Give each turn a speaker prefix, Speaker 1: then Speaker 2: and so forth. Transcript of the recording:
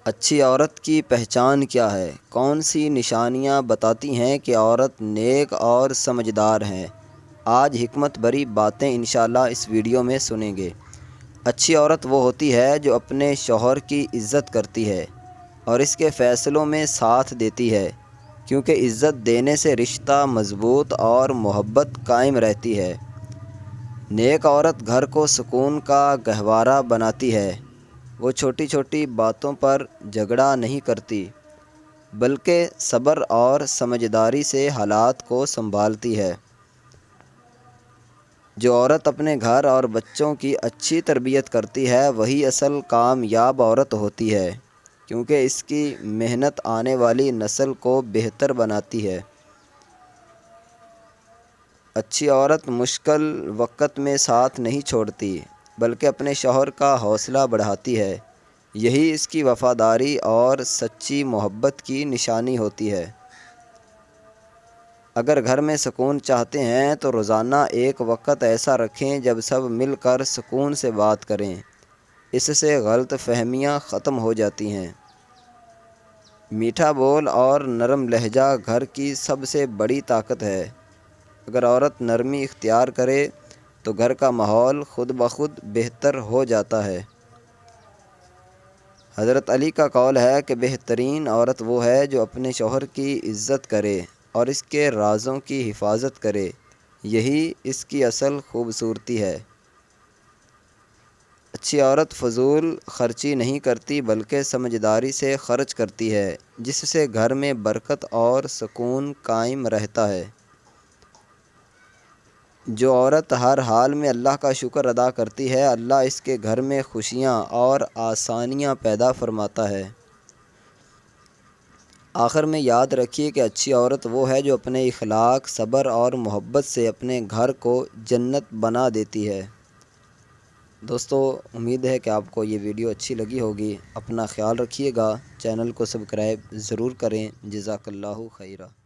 Speaker 1: اچھی عورت کی پہچان کیا ہے؟ کون سی نشانیاں بتاتی ہیں کہ عورت نیک اور سمجھدار ہیں؟ آج حکمت بری باتیں انشاءاللہ اس ویڈیو میں سنیں گے۔ اچھی عورت وہ ہوتی ہے جو اپنے شوہر کی عزت کرتی ہے اور اس کے فیصلوں میں ساتھ دیتی ہے، کیونکہ عزت دینے سے رشتہ مضبوط اور محبت قائم رہتی ہے۔ نیک عورت گھر کو سکون کا گہوارہ بناتی ہے۔ وہ چھوٹی چھوٹی باتوں پر جھگڑا نہیں کرتی، بلکہ صبر اور سمجھداری سے حالات کو سنبھالتی ہے۔ جو عورت اپنے گھر اور بچوں کی اچھی تربیت کرتی ہے وہی اصل کامیاب عورت ہوتی ہے، کیونکہ اس کی محنت آنے والی نسل کو بہتر بناتی ہے۔ اچھی عورت مشکل وقت میں ساتھ نہیں چھوڑتی، بلکہ اپنے شوہر کا حوصلہ بڑھاتی ہے۔ یہی اس کی وفاداری اور سچی محبت کی نشانی ہوتی ہے۔ اگر گھر میں سکون چاہتے ہیں تو روزانہ ایک وقت ایسا رکھیں جب سب مل کر سکون سے بات کریں۔ اس سے غلط فہمیاں ختم ہو جاتی ہیں۔ میٹھا بول اور نرم لہجہ گھر کی سب سے بڑی طاقت ہے۔ اگر عورت نرمی اختیار کرے تو گھر کا ماحول خود بخود بہتر ہو جاتا ہے۔ حضرت علی کا قول ہے کہ بہترین عورت وہ ہے جو اپنے شوہر کی عزت کرے اور اس کے رازوں کی حفاظت کرے۔ یہی اس کی اصل خوبصورتی ہے۔ اچھی عورت فضول خرچی نہیں کرتی بلکہ سمجھداری سے خرچ کرتی ہے، جس سے گھر میں برکت اور سکون قائم رہتا ہے۔ جو عورت ہر حال میں اللہ کا شکر ادا کرتی ہے، اللہ اس کے گھر میں خوشیاں اور آسانیاں پیدا فرماتا ہے۔ آخر میں یاد رکھیے کہ اچھی عورت وہ ہے جو اپنے اخلاق، صبر اور محبت سے اپنے گھر کو جنت بنا دیتی ہے۔ دوستو، امید ہے کہ آپ کو یہ ویڈیو اچھی لگی ہوگی۔ اپنا خیال رکھیے گا، چینل کو سبسکرائب ضرور کریں۔ جزاک اللہ خیرہ۔